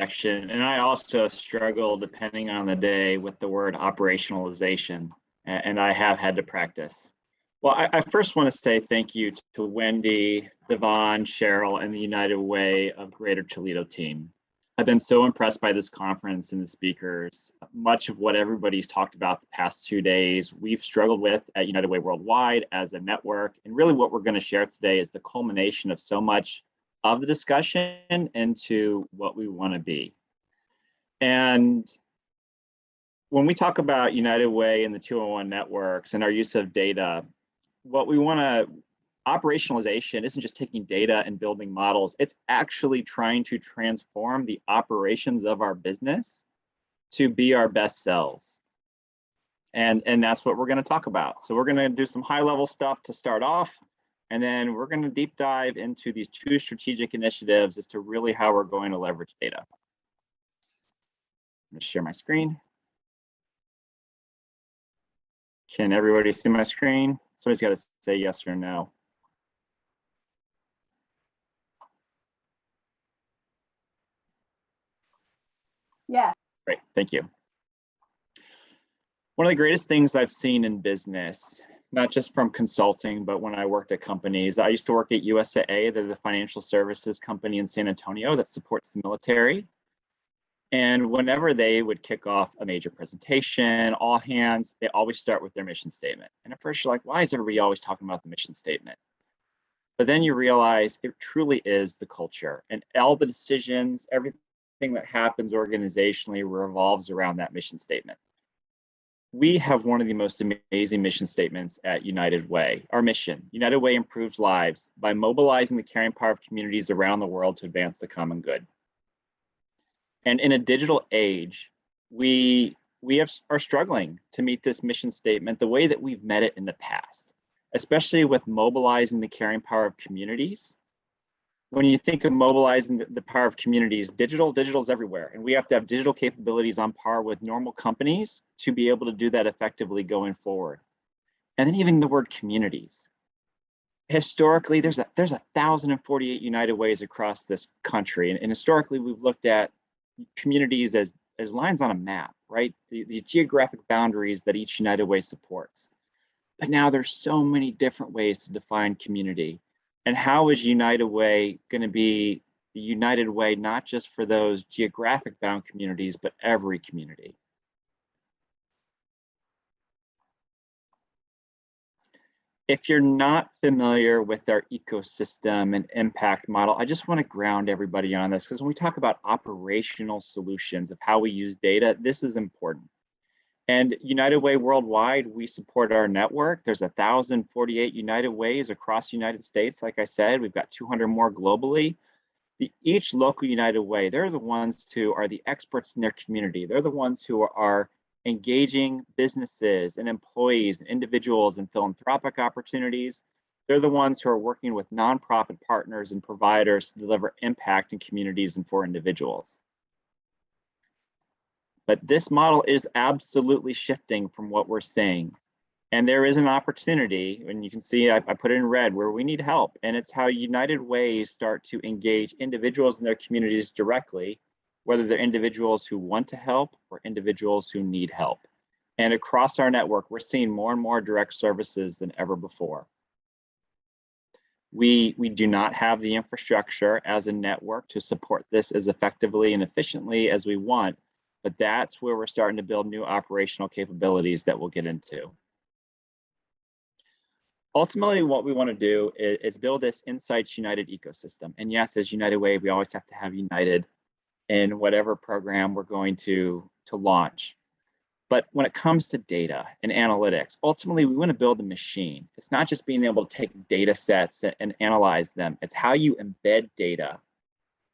introduction, and I also struggle, depending on the day, with the word operationalization, and I have had to practice. Well, I first want to say thank you to Wendy, Devon, Cheryl, and the United Way of Greater Toledo team. I've been so impressed by this conference and the speakers. Much of what everybody's talked about the past 2 days, we've struggled with at United Way Worldwide as a network. And really what we're going to share today is the culmination of so much of the discussion into what we want to be. And when we talk about United Way and the 201 networks and our use of data, what we want to operationalization isn't just taking data and building models, it's actually trying to transform the operations of our business to be our best selves. And that's what we're going to talk about. So we're going to do some high level stuff to start off, and then we're going to deep dive into these 2 strategic initiatives as to really how we're going to leverage data. I'm going to share my screen. Can everybody see my screen? Somebody's got to say yes or no. Yeah. Great, thank you. One of the greatest things I've seen in business, not just from consulting, but when I worked at companies, I used to work at USAA, they're the financial services company in San Antonio that supports the military. And whenever they would kick off a major presentation, all hands, they always start with their mission statement. And at first you're like, why is everybody always talking about the mission statement? But then you realize it truly is the culture, and all the decisions, everything that happens organizationally revolves around that mission statement. We have one of the most amazing mission statements at United Way. Our mission, United Way improves lives by mobilizing the caring power of communities around the world to advance the common good. And in a digital age, we are struggling to meet this mission statement the way that we've met it in the past, especially with mobilizing the caring power of communities. When you think of mobilizing the power of communities, digital's everywhere, and we have to have digital capabilities on par with normal companies to be able to do that effectively going forward. And then even the word communities. Historically, there's 1,048 United Ways across this country, and historically we've looked at communities as lines on a map, right? The geographic boundaries that each United Way supports. But now there's so many different ways to define community. And how is United Way going to be the United Way, not just for those geographic bound communities, but every community? If you're not familiar with our ecosystem and impact model, I just want to ground everybody on this, because when we talk about operational solutions of how we use data, this is important. And United Way Worldwide, we support our network. There's 1,048 United Ways across the United States. Like I said, we've got 200 more globally. Each local United Way, they're the ones who are the experts in their community. They're the ones who are engaging businesses and employees and individuals in philanthropic opportunities. They're the ones who are working with nonprofit partners and providers to deliver impact in communities and for individuals. But this model is absolutely shifting from what we're seeing. And there is an opportunity, and you can see I put it in red, where we need help. And it's how United Ways start to engage individuals in their communities directly, whether they're individuals who want to help or individuals who need help. And across our network, we're seeing more and more direct services than ever before. We do not have the infrastructure as a network to support this as effectively and efficiently as we want, but that's where we're starting to build new operational capabilities that we'll get into. Ultimately, what we want to do is build this Insights United ecosystem. And yes, as United Way, we always have to have United in whatever program we're going to launch. But when it comes to data and analytics, ultimately, we want to build a machine. It's not just being able to take data sets and analyze them. It's how you embed data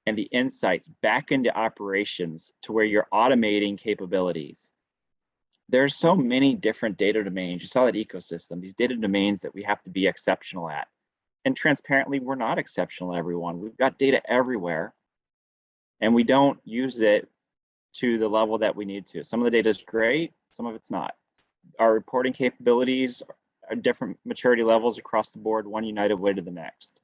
and the insights back into operations to where you're automating capabilities. There's so many different data domains. You saw that ecosystem, these data domains that we have to be exceptional at. And transparently, we're not exceptional, everyone. We've got data everywhere, and we don't use it to the level that we need to. Some of the data is great, some of it's not. Our reporting capabilities are different maturity levels across the board, one United Way to the next.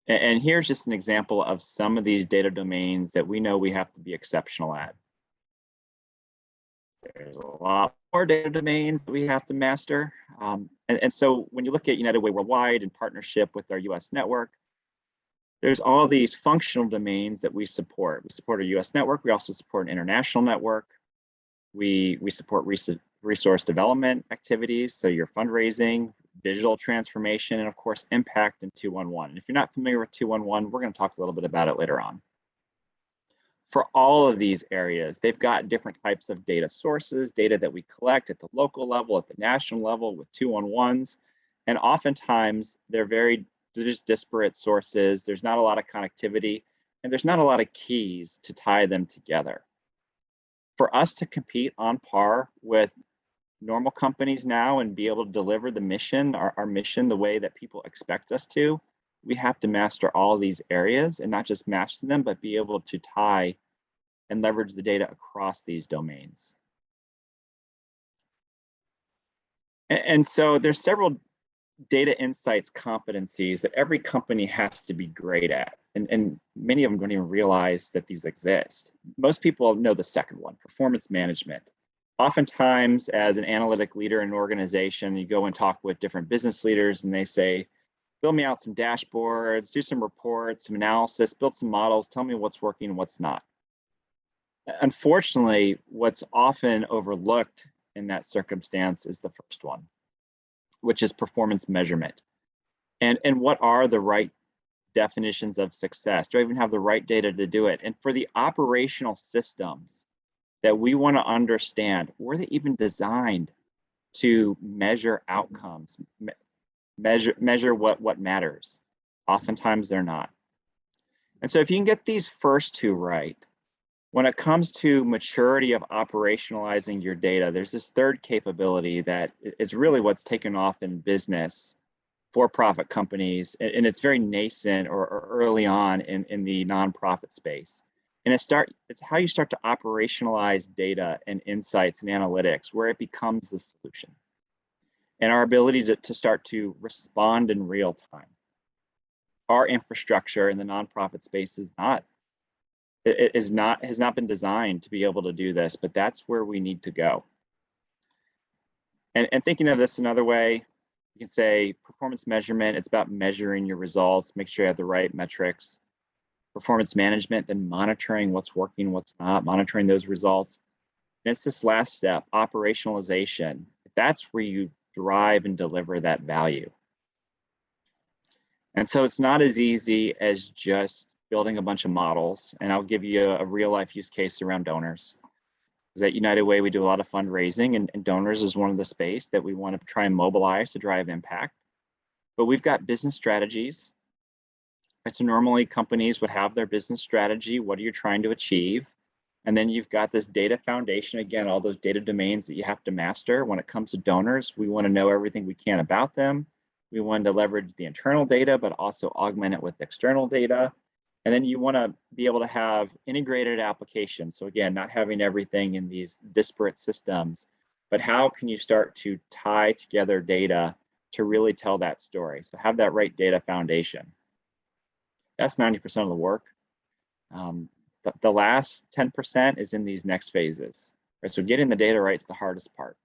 And here's just an example of some of these data domains that we know we have to be exceptional at. There's a lot more data domains that we have to master. And so when you look at United Way Worldwide in partnership with our US network, there's all these functional domains that we support. We support a US network. We also support an international network. We support resource development activities, so your fundraising, digital transformation, and of course, impact in 211. And if you're not familiar with 211, we're going to talk a little bit about it later on. For all of these areas, they've got different types of data sources, data that we collect at the local level, at the national level with 211s. And oftentimes, they're just disparate sources. There's not a lot of connectivity, and there's not a lot of keys to tie them together. For us to compete on par with normal companies now and be able to deliver the mission, our mission, the way that people expect us to, we have to master all these areas and not just master them, but be able to tie and leverage the data across these domains. And so there's several data insights competencies that every company has to be great at. And many of them don't even realize that these exist. Most people know the second one, performance management. Oftentimes, as an analytic leader in an organization, you go and talk with different business leaders and they say, build me out some dashboards, do some reports, some analysis, build some models, tell me what's working and what's not. Unfortunately, what's often overlooked in that circumstance is the first one, which is performance measurement. And what are the right definitions of success? Do I even have the right data to do it? And for the operational systems that we want to understand, were they even designed to measure outcomes, measure what matters? Oftentimes they're not. And so if you can get these first two right, when it comes to maturity of operationalizing your data, there's this third capability that is really what's taken off in business, for-profit companies, and it's very nascent or early on in the nonprofit space. And it's how you start to operationalize data and insights and analytics, where it becomes the solution. And our ability to start to respond in real time. Our infrastructure in the nonprofit space has not been designed to be able to do this, but that's where we need to go. And thinking of this another way, you can say performance measurement, it's about measuring your results, make sure you have the right metrics. Performance management, then monitoring what's working, what's not, monitoring those results. And it's this last step, operationalization. That's where you drive and deliver that value. And so it's not as easy as just building a bunch of models. And I'll give you a real life use case around donors. Because at United Way, we do a lot of fundraising, and donors is one of the space that we want to try and mobilize to drive impact. But we've got business strategies. So normally companies would have their business strategy. What are you trying to achieve? And then you've got this data foundation. Again, all those data domains that you have to master. When it comes to donors, we want to know everything we can about them. We want to leverage the internal data, but also augment it with external data. And then you want to be able to have integrated applications. So again, not having everything in these disparate systems, but how can you start to tie together data to really tell that story? So have that right data foundation. That's 90% of the work. The last 10% is in these next phases. Right? So getting the data right is the hardest part.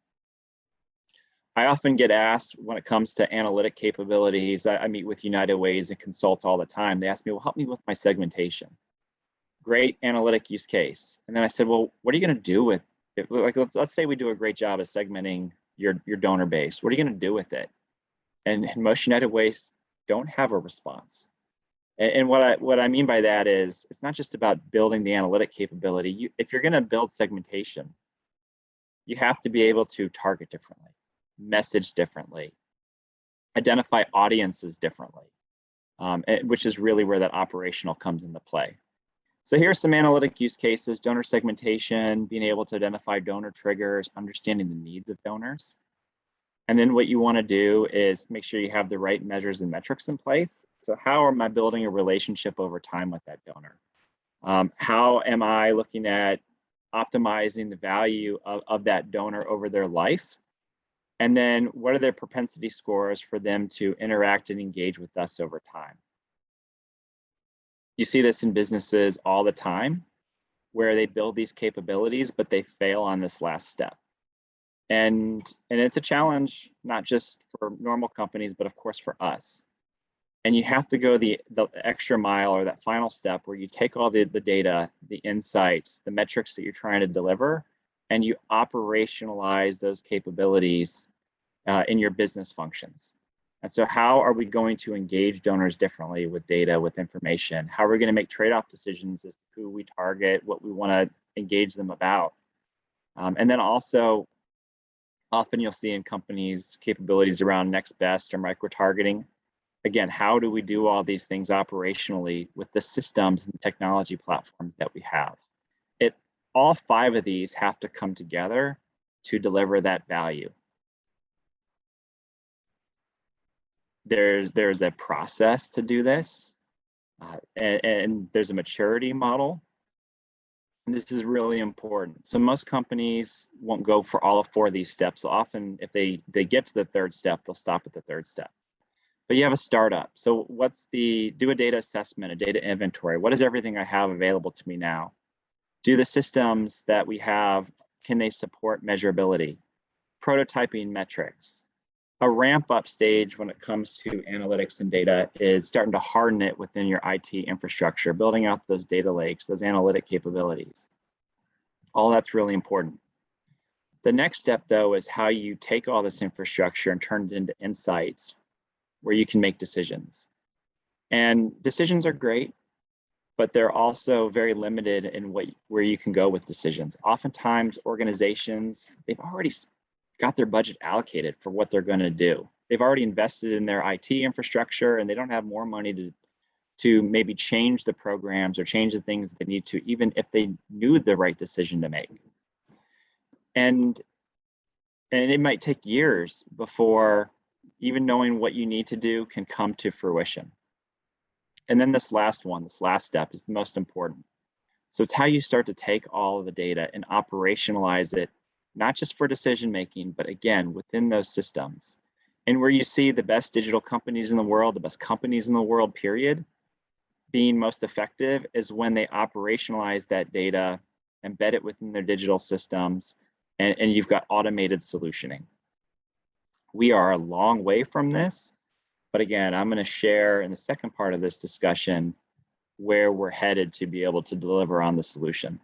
I often get asked when it comes to analytic capabilities, I meet with United Ways and consult all the time. They ask me, well, help me with my segmentation. Great analytic use case. And then I said, well, what are you going to do with it? Like, let's say we do a great job of segmenting your donor base. What are you going to do with it? And most United Ways don't have a response. And what I mean by that is, it's not just about building the analytic capability. If you're going to build segmentation, you have to be able to target differently, message differently, identify audiences differently, which is really where that operational comes into play. So here's some analytic use cases: donor segmentation, being able to identify donor triggers, understanding the needs of donors. And then what you want to do is make sure you have the right measures and metrics in place. So how am I building a relationship over time with that donor? How am I looking at optimizing the value of that donor over their life? And then what are their propensity scores for them to interact and engage with us over time? You see this in businesses all the time, where they build these capabilities, but they fail on this last step. And it's a challenge, not just for normal companies, but of course for us. And you have to go the extra mile, or that final step, where you take all the data, the insights, the metrics that you're trying to deliver, and you operationalize those capabilities in your business functions. And so how are we going to engage donors differently with data, with information? How are we going to make trade-off decisions as to who we target, what we want to engage them about? And then also, often you'll see in companies capabilities around next best or micro-targeting. Again, how do we do all these things operationally with the systems and the technology platforms that we have? All 5 of these have to come together to deliver that value. There's a process to do this, and there's a maturity model. And this is really important. So most companies won't go for all 4 of these steps. Often, if they get to the 3rd step, they'll stop at the 3rd step. But you have a startup. So do a data assessment, a data inventory. What is everything I have available to me now? Do the systems that we have, can they support measurability? Prototyping metrics. A ramp up stage when it comes to analytics and data is starting to harden it within your IT infrastructure, building out those data lakes, those analytic capabilities. All that's really important. The next step, though, is how you take all this infrastructure and turn it into insights where you can make decisions. And decisions are great, but they're also very limited in where you can go with decisions. Oftentimes, organizations, they've already got their budget allocated for what they're going to do. They've already invested in their IT infrastructure, and they don't have more money to maybe change the programs or change the things they need to, even if they knew the right decision to make. And it might take years before even knowing what you need to do can come to fruition. And then this last step is the most important. So it's how you start to take all of the data and operationalize it, not just for decision making, but again, within those systems. And where you see the best digital companies in the world, the best companies in the world, period, being most effective is when they operationalize that data, embed it within their digital systems, and you've got automated solutioning. We are a long way from this, but again, I'm going to share in the second part of this discussion where we're headed to be able to deliver on the solution.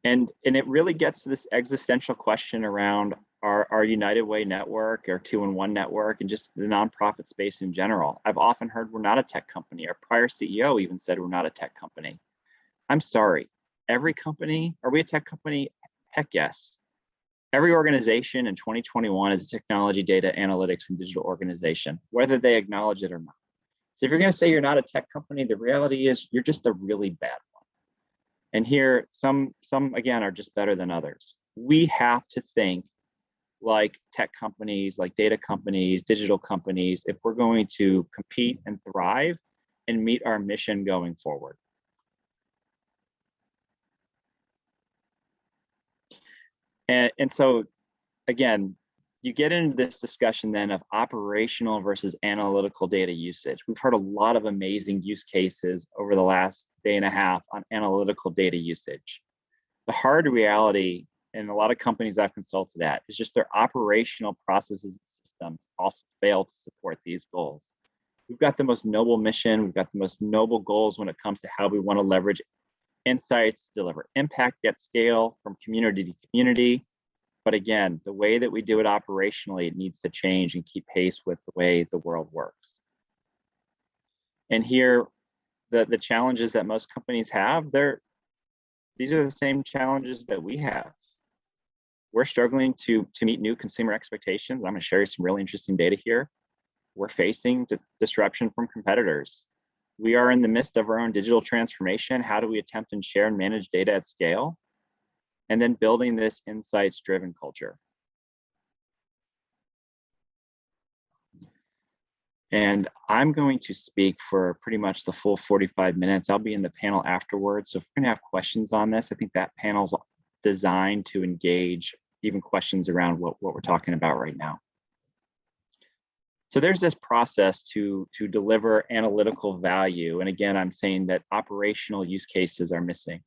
And it really gets to this existential question around our United Way network, our 2-in-1 network, and just the nonprofit space in general. I've often heard we're not a tech company. Our prior CEO even said we're not a tech company. I'm sorry, every company, are we a tech company? Heck yes. Every organization in 2021 is a technology, data, analytics, and digital organization, whether they acknowledge it or not. So if you're going to say you're not a tech company, the reality is you're just a really bad one. And here, some again are just better than others. We have to think like tech companies, like data companies, digital companies, if we're going to compete and thrive and meet our mission going forward. And so, again, you get into this discussion then of operational versus analytical data usage. We've heard a lot of amazing use cases over the last day and a half on analytical data usage. The hard reality in a lot of companies I've consulted at is just their operational processes and systems also fail to support these goals. We've got the most noble mission, we've got the most noble goals when it comes to how we want to leverage insights, deliver impact at scale from community to community. But again, the way that we do it operationally, it needs to change and keep pace with the way the world works. And here, the challenges that most companies have, these are the same challenges that we have. We're struggling to meet new consumer expectations. I'm going to share you some really interesting data here. We're facing disruption from competitors. We are in the midst of our own digital transformation. How do we attempt and share and manage data at scale? And then building this insights-driven culture. And I'm going to speak for pretty much the full 45 minutes. I'll be in the panel afterwards. So if we're going to have questions on this, I think that panel's designed to engage even questions around what we're talking about right now. So there's this process to deliver analytical value. And again, I'm saying that operational use cases are missing.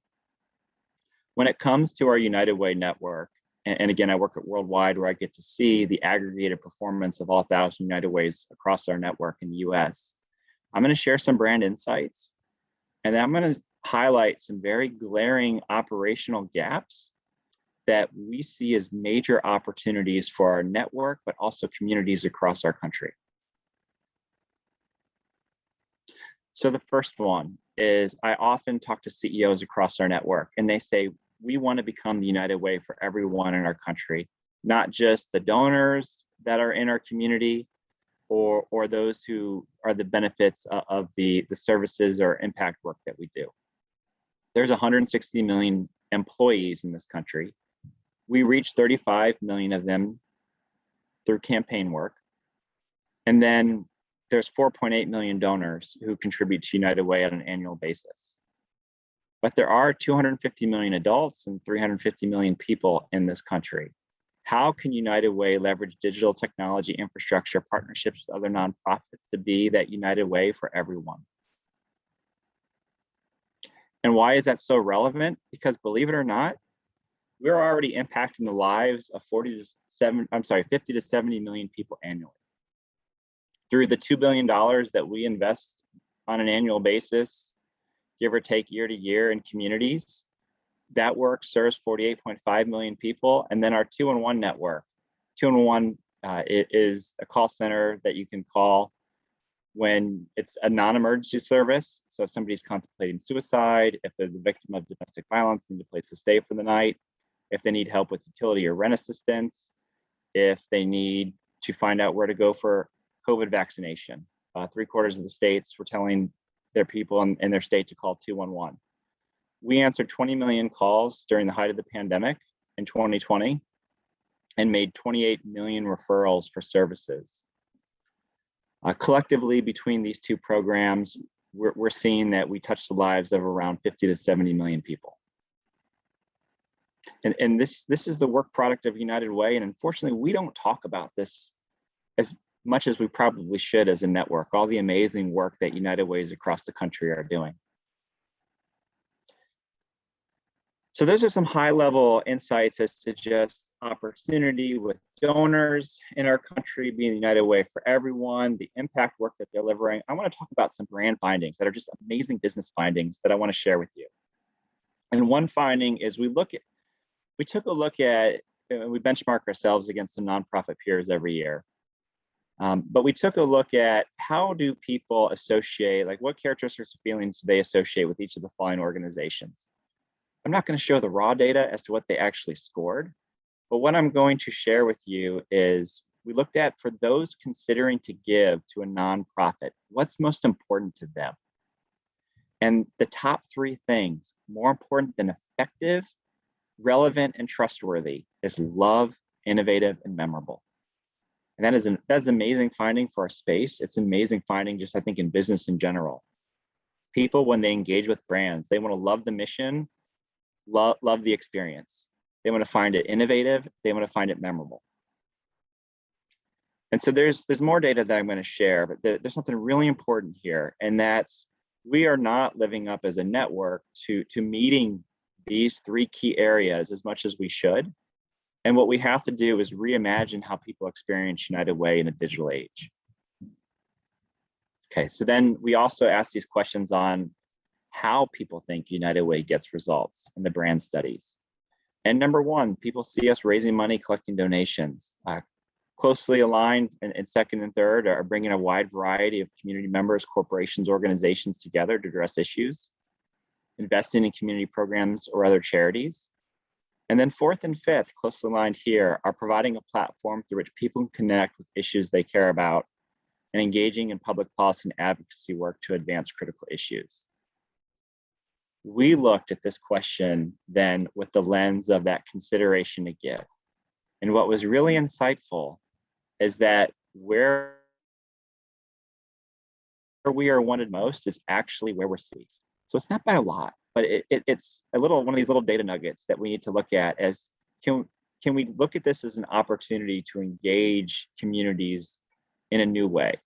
When it comes to our United Way network, and again, I work at Worldwide where I get to see the aggregated performance of all 1,000 United Ways across our network in the US. I'm going to share some brand insights, and then I'm going to highlight some very glaring operational gaps that we see as major opportunities for our network, but also communities across our country. So the first one is I often talk to CEOs across our network, and they say, we want to become the United Way for everyone in our country, not just the donors that are in our community or those who are the benefits of the services or impact work that we do. There's 160 million employees in this country. We reach 35 million of them through campaign work. And then there's 4.8 million donors who contribute to United Way on an annual basis. But there are 250 million adults and 350 million people in this country. How can United Way leverage digital technology infrastructure partnerships with other nonprofits to be that United Way for everyone? And why is that so relevant? Because believe it or not, we're already impacting the lives of 50 to 70 million people annually. Through the $2 billion that we invest on an annual basis, give or take year to year in communities, that work serves 48.5 million people. And then our 2-in-1 network. 2-in-1 is a call center that you can call when it's a non-emergency service. So if somebody's contemplating suicide, if they're the victim of domestic violence, they need a place to stay for the night, if they need help with utility or rent assistance, if they need to find out where to go for COVID vaccination. 3/4 of the states were telling their people in their state to call 211. We answered 20 million calls during the height of the pandemic in 2020 and made 28 million referrals for services. Collectively, between these two programs, we're seeing that we touch the lives of around 50 to 70 million people. And this is the work product of United Way. And unfortunately, we don't talk about this as much as we probably should as a network, all the amazing work that United Ways across the country are doing. So those are some high-level insights as to just opportunity with donors in our country being United Way for everyone, the impact work that they're delivering. I want to talk about some brand findings that are just amazing business findings that I want to share with you. And one finding is we took a look at, we benchmark ourselves against some nonprofit peers every year. But we took a look at how do people associate, like what characteristics or feelings do they associate with each of the following organizations. I'm not going to show the raw data as to what they actually scored, but what I'm going to share with you is we looked at for those considering to give to a nonprofit, what's most important to them. And the top 3 things, more important than effective, relevant, and trustworthy, is love, innovative, and memorable. And that's an amazing finding for our space. It's an amazing finding just, I think, in business in general. People, when they engage with brands, they want to love the mission, love the experience. They want to find it innovative. They want to find it memorable. And so there's more data that I'm going to share, but there's something really important here. And that's we are not living up as a network to meeting these 3 key areas as much as we should. And what we have to do is reimagine how people experience United Way in a digital age. Okay, so then we also ask these questions on how people think United Way gets results in the brand studies. And number 1, people see us raising money, collecting donations. Closely aligned in second and third are bringing a wide variety of community members, corporations, organizations together to address issues, investing in community programs or other charities. And then 4th and 5th, closely aligned here, are providing a platform through which people can connect with issues they care about and engaging in public policy and advocacy work to advance critical issues. We looked at this question then with the lens of that consideration to give. And what was really insightful is that where we are wanted most is actually where we're seen. So it's not by a lot, but it's one of these little data nuggets that we need to look at as can we look at this as an opportunity to engage communities in a new way.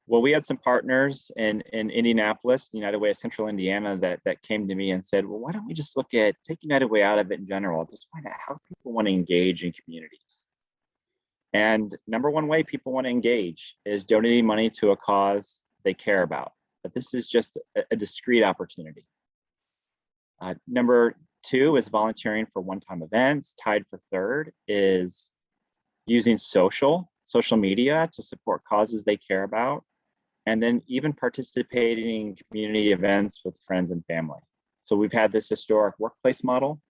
Well, we had some partners in Indianapolis, United Way of Central Indiana, that came to me and said, well, why don't we just take United Way out of it in general, just find out how people want to engage in communities. And number one way people want to engage is donating money to a cause they care about. But this is just a discrete opportunity. Number two is volunteering for one-time events. Tied for third is using social media to support causes they care about. And then even participating in community events with friends and family. So we've had this historic workplace model.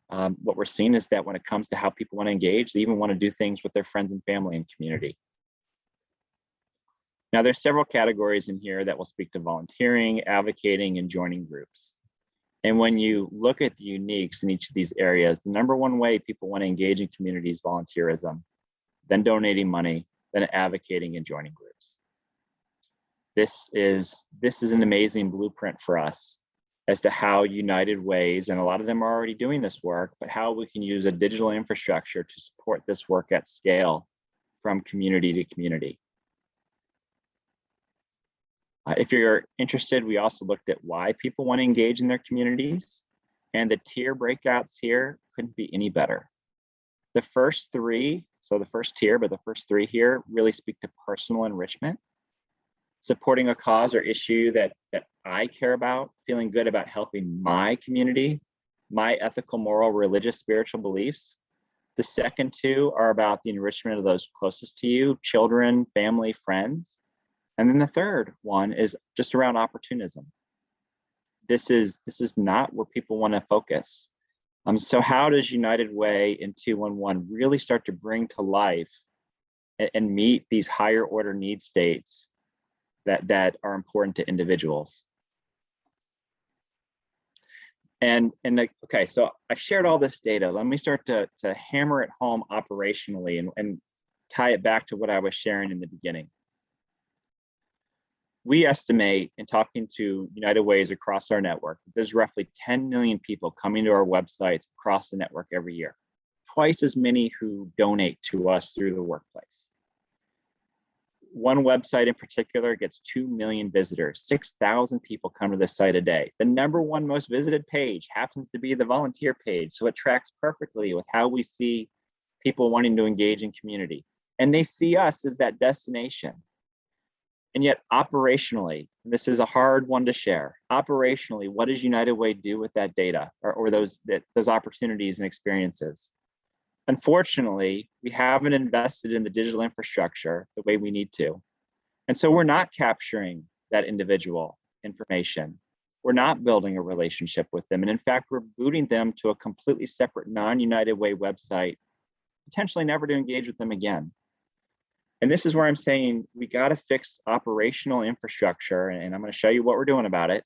What we're seeing is that when it comes to how people want to engage, they even want to do things with their friends and family and community. Now, there's several categories in here that will speak to volunteering, advocating, and joining groups. And when you look at the uniques in each of these areas, the number one way people want to engage in communities is volunteerism, then donating money, then advocating and joining groups. This is an amazing blueprint for us as to how United Ways, and a lot of them are already doing this work, but how we can use a digital infrastructure to support this work at scale from community to community. If you're interested, we also looked at why people want to engage in their communities, and the tier breakouts here couldn't be any better. The first three, so the first tier, but the first three here really speak to personal enrichment. Supporting a cause or issue that I care about, feeling good about helping my community, my ethical, moral, religious, spiritual beliefs. The second two are about the enrichment of those closest to you, children, family, friends. And then the third one is just around opportunism. This is not where people want to focus. So how does United Way in 211 really start to bring to life and meet these higher order need states that are important to individuals? Okay, so I've shared all this data. Let me start to hammer it home operationally and tie it back to what I was sharing in the beginning. We estimate, in talking to United Ways across our network, that there's roughly 10 million people coming to our websites across the network every year, twice as many who donate to us through the workplace. One website in particular gets 2 million visitors. 6,000 people come to this site a day. The number one most visited page happens to be the volunteer page. So it tracks perfectly with how we see people wanting to engage in community. And they see us as that destination. And yet operationally, and this is a hard one to share, operationally, what does United Way do with that data or those opportunities and experiences? Unfortunately, we haven't invested in the digital infrastructure the way we need to. And so we're not capturing that individual information. We're not building a relationship with them. And in fact, we're booting them to a completely separate non-United Way website, potentially never to engage with them again. And this is where I'm saying we got to fix operational infrastructure, and I'm going to show you what we're doing about it.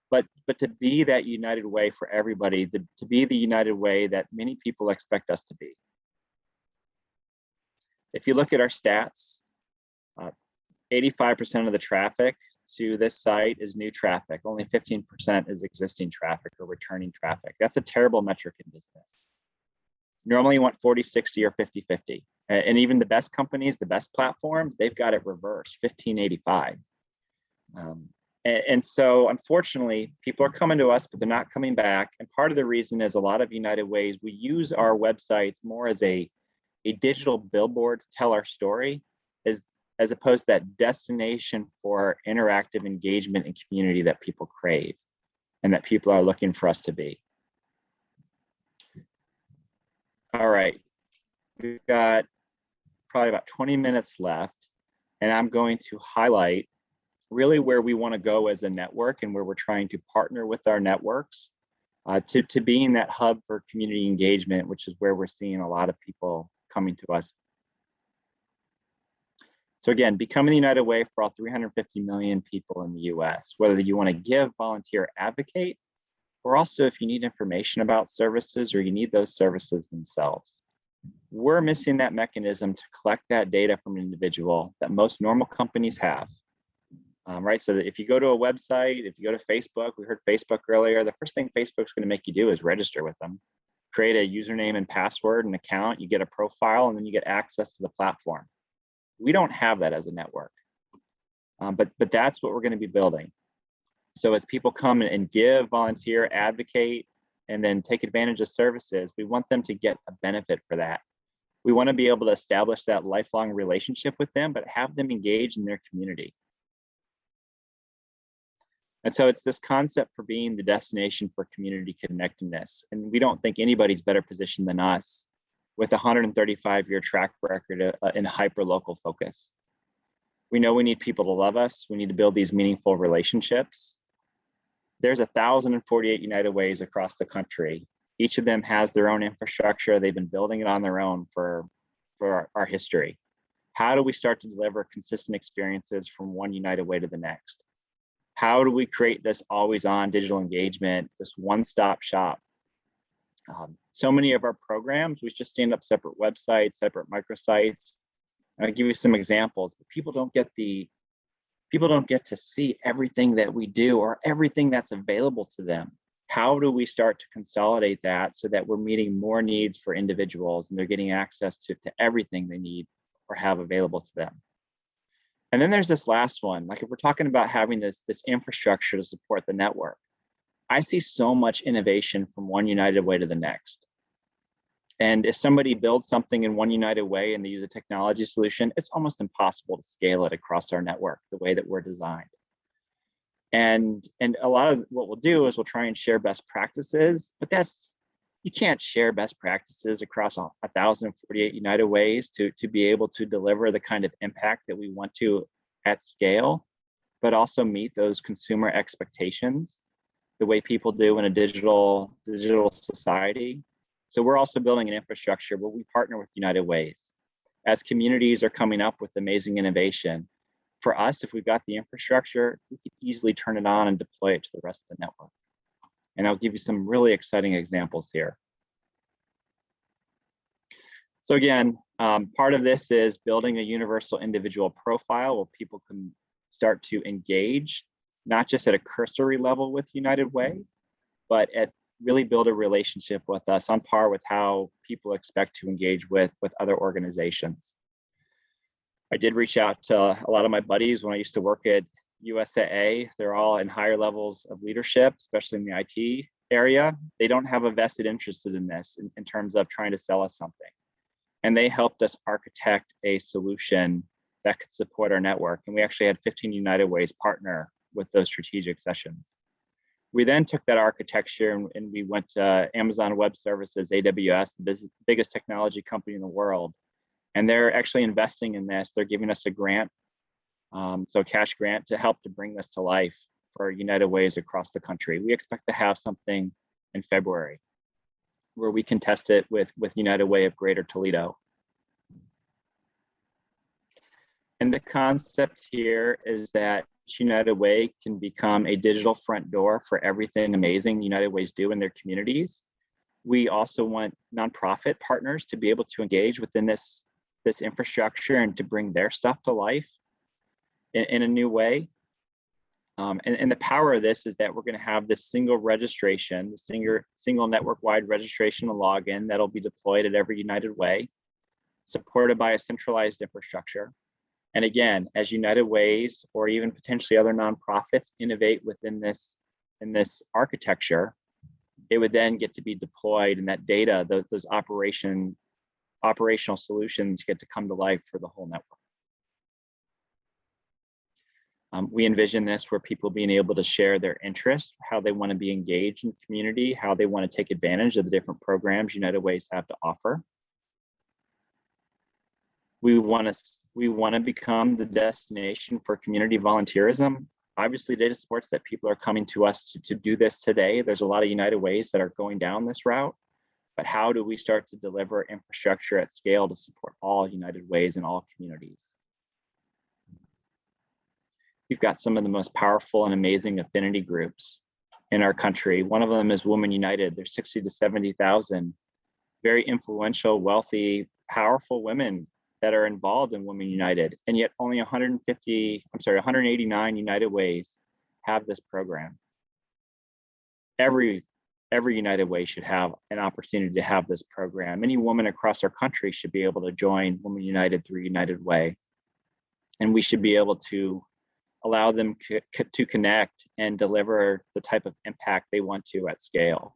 But to be that United Way for everybody, to be the United Way that many people expect us to be. If you look at our stats, 85% of the traffic to this site is new traffic. Only 15% is existing traffic or returning traffic. That's a terrible metric in business. Normally you want 40-60 or 50-50. And even the best companies, the best platforms, they've got it reversed, 15-85. And so unfortunately, people are coming to us, but they're not coming back. And part of the reason is a lot of United Ways, we use our websites more as a digital billboard to tell our story, as opposed to that destination for interactive engagement and community that people crave and that people are looking for us to be. All right, we've got probably about 20 minutes left, and I'm going to highlight really where we want to go as a network and where we're trying to partner with our networks to being that hub for community engagement, which is where we're seeing a lot of people coming to us. So again, becoming the United Way for all 350 million people in the US, whether you want to give, volunteer, advocate, or also if you need information about services or you need those services themselves. We're missing that mechanism to collect that data from an individual that most normal companies have. Right, so that if you go to a website, if you go to Facebook, we heard Facebook earlier, the first thing Facebook's going to make you do is register with them. Create a username and password and account, you get a profile, and then you get access to the platform. We don't have that as a network, but that's what we're going to be building. So as people come and give, volunteer, advocate, and then take advantage of services, we want them to get a benefit for that. We want to be able to establish that lifelong relationship with them, but have them engage in their community. And so it's this concept for being the destination for community connectedness. And we don't think anybody's better positioned than us with a 135-year track record in hyper-local focus. We know we need people to love us. We need to build these meaningful relationships. There's 1,048 United Ways across the country. Each of them has their own infrastructure. They've been building it on their own for our history. How do we start to deliver consistent experiences from one United Way to the next? How do we create this always-on digital engagement, this one-stop shop? So many of our programs, we just stand up separate websites, separate microsites. I'll give you some examples, but people don't get to see everything that we do or everything that's available to them. How do we start to consolidate that so that we're meeting more needs for individuals and they're getting access to everything they need or have available to them? And then there's this last one, like if we're talking about having this infrastructure to support the network, I see so much innovation from one United Way to the next. And if somebody builds something in one United Way and they use a technology solution, it's almost impossible to scale it across our network the way that we're designed. And a lot of what we'll do is we'll try and share best practices, but you can't share best practices across 1,048 United Ways to be able to deliver the kind of impact that we want to at scale, but also meet those consumer expectations the way people do in a digital society. So we're also building an infrastructure where we partner with United Ways. As communities are coming up with amazing innovation, for us, if we've got the infrastructure, we can easily turn it on and deploy it to the rest of the network. And I'll give you some really exciting examples here. So again, part of this is building a universal individual profile where people can start to engage, not just at a cursory level with United Way, but really build a relationship with us on par with how people expect to engage with other organizations. I did reach out to a lot of my buddies when I used to work at USAA. They're all in higher levels of leadership, especially in the IT area. They don't have a vested interest in this in terms of trying to sell us something. And they helped us architect a solution that could support our network. And we actually had 15 United Ways partner with those strategic sessions. We then took that architecture and we went to Amazon Web Services, AWS, the biggest technology company in the world. And they're actually investing in this. They're giving us a grant, so a cash grant to help to bring this to life for United Ways across the country. We expect to have something in February where we can test it with United Way of Greater Toledo. And the concept here is that United Way can become a digital front door for everything amazing United Ways do in their communities. We also want nonprofit partners to be able to engage within this infrastructure and to bring their stuff to life in a new way. And the power of this is that we're going to have this single registration, the single network-wide registration and login that'll be deployed at every United Way, supported by a centralized infrastructure. And again, as United Ways or even potentially other nonprofits innovate within this architecture, it would then get to be deployed, and that data, those operational solutions get to come to life for the whole network. We envision this where people being able to share their interests, how they want to be engaged in community, how they want to take advantage of the different programs United Ways have to offer. We want to become the destination for community volunteerism. Obviously, data supports that people are coming to us to do this today. There's a lot of United Ways that are going down this route, but how do we start to deliver infrastructure at scale to support all United Ways in all communities? We've got some of the most powerful and amazing affinity groups in our country. One of them is Women United. There's 60 to 70,000 very influential, wealthy, powerful women that are involved in Women United, and yet only 189 United Ways have this program. Every United Way should have an opportunity to have this program. Any woman across our country should be able to join Women United through United Way. And we should be able to allow them to connect and deliver the type of impact they want to at scale.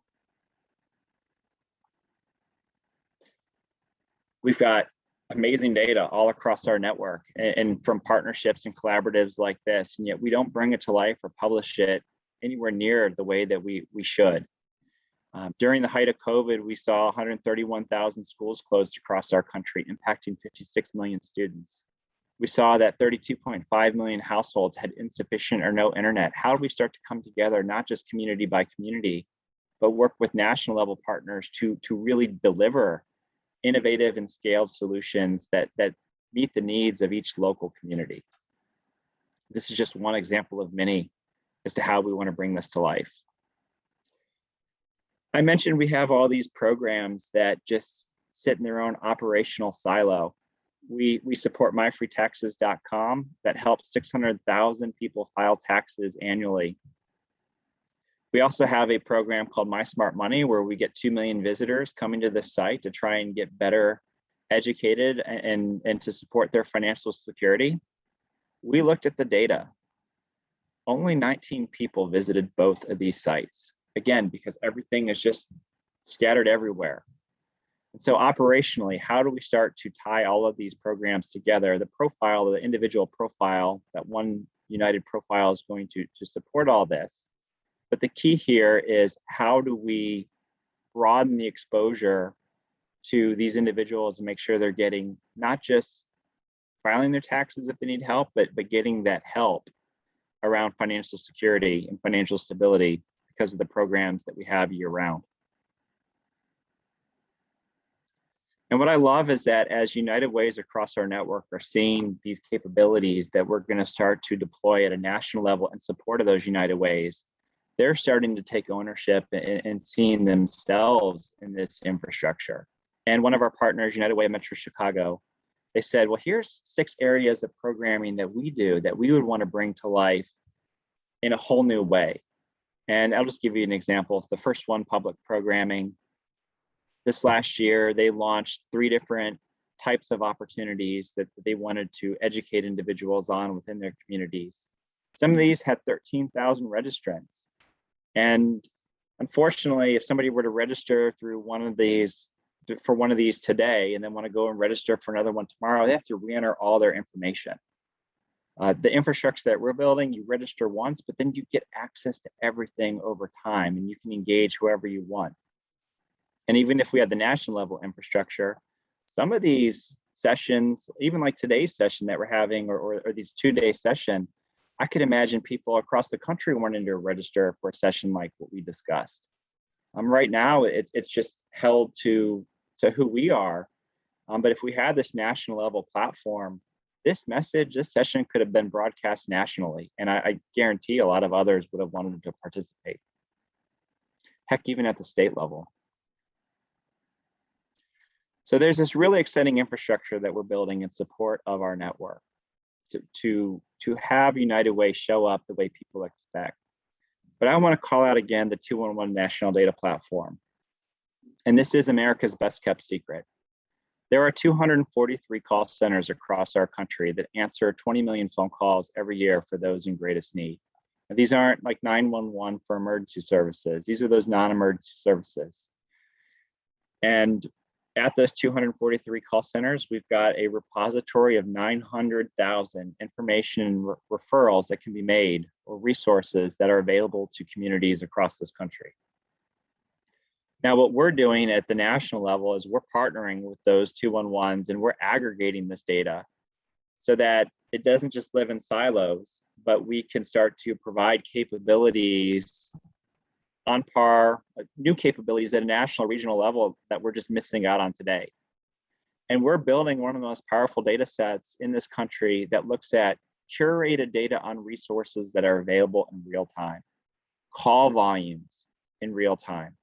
We've got amazing data all across our network and from partnerships and collaboratives like this, and yet we don't bring it to life or publish it anywhere near the way that we should. During the height of COVID, we saw 131,000 schools closed across our country, impacting 56 million students. We saw that 32.5 million households had insufficient or no internet. How do we start to come together, not just community by community, but work with national level partners to really deliver innovative and scaled solutions that meet the needs of each local community? This is just one example of many as to how we want to bring this to life. I mentioned we have all these programs that just sit in their own operational silo. We support myfreetaxes.com that helps 600,000 people file taxes annually. We also have a program called My Smart Money, where we get 2 million visitors coming to the site to try and get better educated and to support their financial security. We looked at the data. Only 19 people visited both of these sites. Again, because everything is just scattered everywhere. And so operationally, how do we start to tie all of these programs together? The profile, the individual profile, that one united profile is going to support all this. But the key here is, how do we broaden the exposure to these individuals and make sure they're getting not just filing their taxes if they need help, but getting that help around financial security and financial stability because of the programs that we have year round. And what I love is that as United Ways across our network are seeing these capabilities that we're going to start to deploy at a national level in support of those United Ways, they're starting to take ownership and seeing themselves in this infrastructure. And one of our partners, United Way Metro Chicago, they said, well, here's 6 areas of programming that we do that we would want to bring to life in a whole new way. And I'll just give you an example. The first one, public programming. This last year, they launched 3 different types of opportunities that they wanted to educate individuals on within their communities. Some of these had 13,000 registrants. And unfortunately, if somebody were to register through one of these today and then want to go and register for another one tomorrow, they have to re-enter all their information. The infrastructure that we're building, you register once, but then you get access to everything over time and you can engage whoever you want. And even if we had the national level infrastructure, some of these sessions, even like today's session that we're having, or these 2-day session, I could imagine people across the country wanting to register for a session like what we discussed. Right now, it's just held to who we are. But if we had this national level platform, this session could have been broadcast nationally. And I guarantee a lot of others would have wanted to participate. Heck, even at the state level. So there's this really exciting infrastructure that we're building in support of our network to have United Way show up the way people expect. But I want to call out again the 211 National Data Platform. And this is America's best kept secret. There are 243 call centers across our country that answer 20 million phone calls every year for those in greatest need. And these aren't like 911 for emergency services. These are those non-emergency services. And at those 243 call centers, we've got a repository of 900,000 information referrals that can be made, or resources that are available to communities across this country. Now, what we're doing at the national level is we're partnering with those 211s and we're aggregating this data so that it doesn't just live in silos, but we can start to provide capabilities on par, new capabilities at a national, regional level that we're just missing out on today. And we're building one of the most powerful data sets in this country that looks at curated data on resources that are available in real time, call volumes in real time,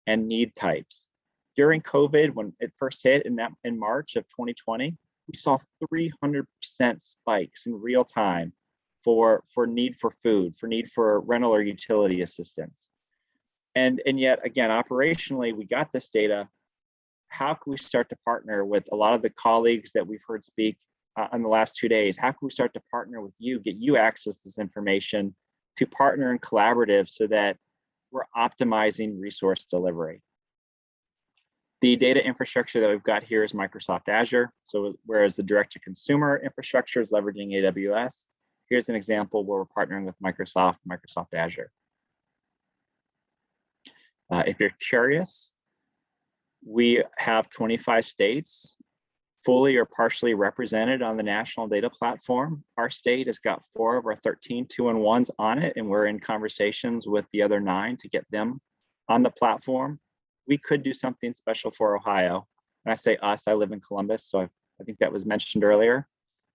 and need types. During COVID, when it first hit in March of 2020, we saw 300% spikes in real time for need for food, for need for rental or utility assistance. And yet again, operationally, we got this data. How can we start to partner with a lot of the colleagues that we've heard speak in the last 2 days, how can we start to partner with you, get you access to this information, to partner in collaborative so that we're optimizing resource delivery. The data infrastructure that we've got here is Microsoft Azure. So whereas the direct-to-consumer infrastructure is leveraging AWS, here's an example where we're partnering with Microsoft Azure. If you're curious, we have 25 states fully or partially represented on the national data platform. Our state has got 4 of our 13 2-in-1s on it, and we're in conversations with the other 9 to get them on the platform. We could do something special for Ohio. And I say us, I live in Columbus, so I think that was mentioned earlier.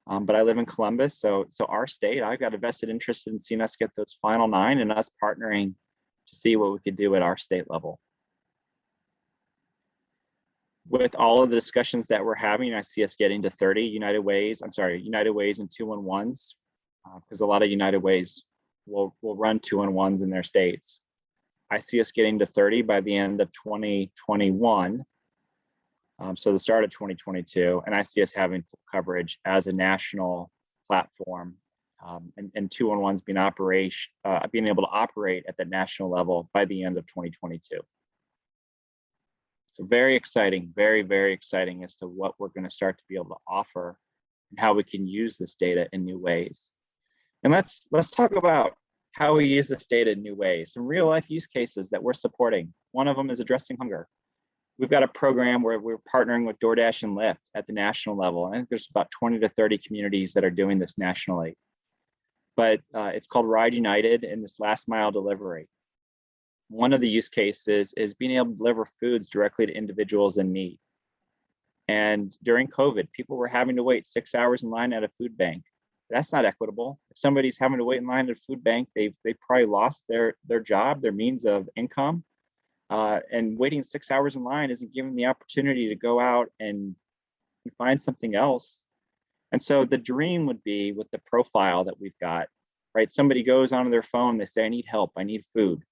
But I live in Columbus, so our state, I've got a vested interest in seeing us get those final 9 and us partnering to see what we could do at our state level. With all of the discussions that we're having, I see us getting to 30 United Ways and 2-in-1s, because a lot of United Ways will run 2-in-1s in their states. I see us getting to 30 by the end of 2021, so the start of 2022, and I see us having full coverage as a national platform, and 2-in-1s being able to operate at the national level by the end of 2022. So very exciting, very, very exciting as to what we're going to start to be able to offer and how we can use this data in new ways. And let's talk about how we use this data in new ways, some real life use cases that we're supporting. One of them is addressing hunger. We've got a program where we're partnering with DoorDash and Lyft at the national level. I think there's about 20 to 30 communities that are doing this nationally. But it's called Ride United, and this last mile delivery. One of the use cases is being able to deliver foods directly to individuals in need. And during COVID, people were having to wait 6 hours in line at a food bank. That's not equitable. If somebody's having to wait in line at a food bank, they probably lost their job, their means of income. And waiting 6 hours in line isn't giving them the opportunity to go out and find something else. And so the dream would be with the profile that we've got, right? Somebody goes onto their phone, they say, I need help, I need food.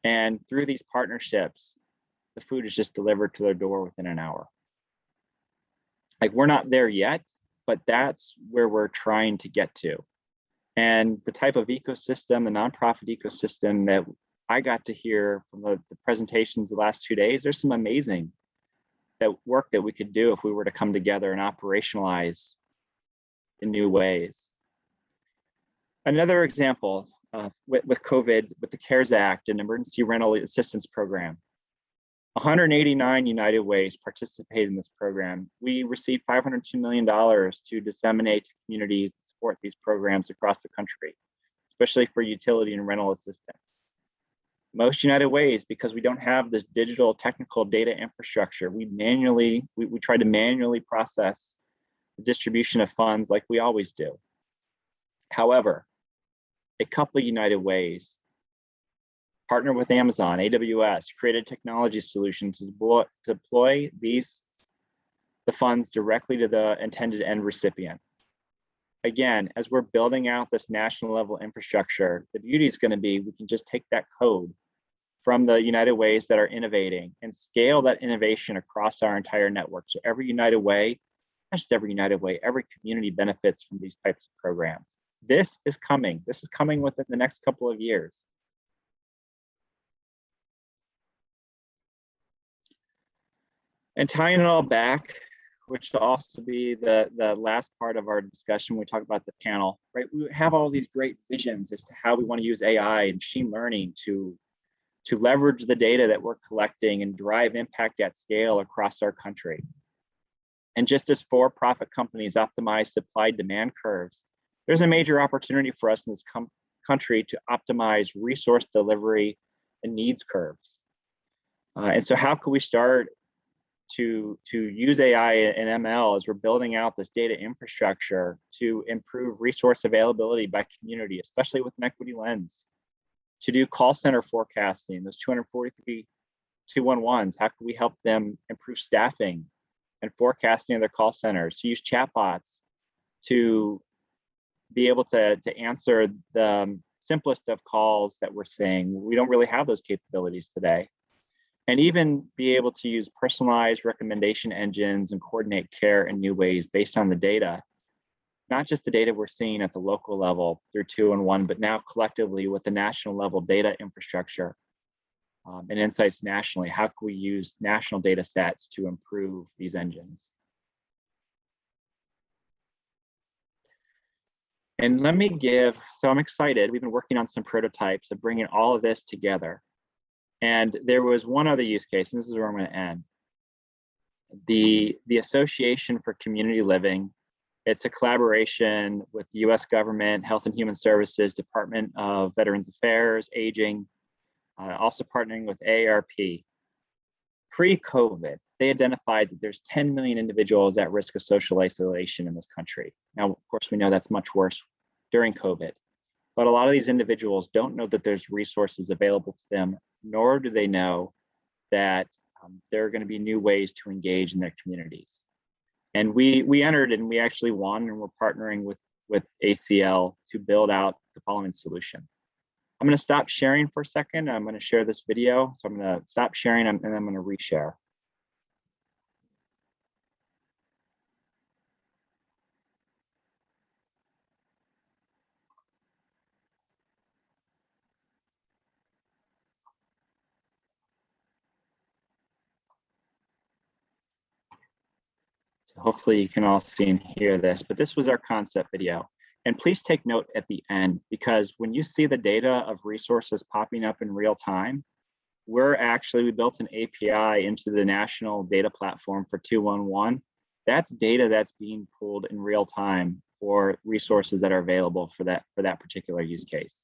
And through these partnerships, the food is just delivered to their door within an hour. Like, we're not there yet, but that's where we're trying to get to. And the type of ecosystem, the nonprofit ecosystem that I got to hear from the presentations the last 2 days, there's some amazing work that we could do if we were to come together and operationalize in new ways. Another example, with COVID, with the CARES Act and Emergency Rental Assistance Program, 189 United Ways participated in this program. We received $502 million to disseminate to communities and support these programs across the country, especially for utility and rental assistance. Most United Ways, because we don't have this digital technical data infrastructure, we try to manually process the distribution of funds like we always do. However, a couple of United Ways partnered with Amazon, AWS, created technology solutions to deploy the funds directly to the intended end recipient. Again, as we're building out this national level infrastructure, the beauty is going to be we can just take that code from the United Ways that are innovating and scale that innovation across our entire network. So every United Way, not just every United Way, every community benefits from these types of programs. This is coming. This is coming within the next couple of years. And tying it all back, which will also be the last part of our discussion when we talk about the panel, right? We have all these great visions as to how we want to use AI and machine learning to leverage the data that we're collecting and drive impact at scale across our country. And just as for-profit companies optimize supply-demand curves, there's a major opportunity for us in this country to optimize resource delivery and needs curves. And so how can we start to use AI and ML as we're building out this data infrastructure to improve resource availability by community, especially with an equity lens, to do call center forecasting, those 243 2-in-1s, how can we help them improve staffing and forecasting of their call centers, to use chatbots to be able to answer the simplest of calls that we're seeing. We don't really have those capabilities today. And even be able to use personalized recommendation engines and coordinate care in new ways based on the data not just the data we're seeing at the local level through 2-in-1, but now collectively with the national level data infrastructure and insights nationally. How can we use national data sets to improve these engines? And let me so I'm excited. We've been working on some prototypes of bringing all of this together. And there was one other use case, and this is where I'm going to end. The Association for Community Living. It's a collaboration with the US government, Health and Human Services, Department of Veterans Affairs, Aging, also partnering with AARP. Pre-COVID, they identified that there's 10 million individuals at risk of social isolation in this country. Now, of course, we know that's much worse during COVID, but a lot of these individuals don't know that there's resources available to them, nor do they know that there are going to be new ways to engage in their communities. And we entered and we actually won, and we're partnering with ACL to build out the following solution. I'm going to stop sharing for a second. I'm going to share this video. So I'm going to stop sharing and I'm going to reshare. So hopefully you can all see and hear this, but this was our concept video. And please take note at the end, because when you see the data of resources popping up in real time, we built an API into the national data platform for 2-in-1. That's data that's being pulled in real time for resources that are available for that particular use case.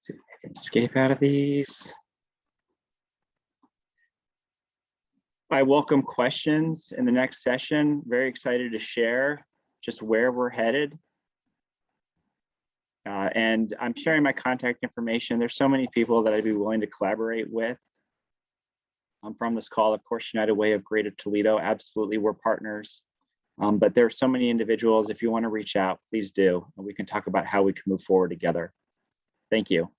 Let's see if I can escape out of these. I welcome questions in the next session. Very excited to share just where we're headed. And I'm sharing my contact information. There's so many people that I'd be willing to collaborate with. I'm from this call, of course, United Way of Greater Toledo. Absolutely, we're partners. But there are so many individuals. If you want to reach out, please do. And we can talk about how we can move forward together. Thank you.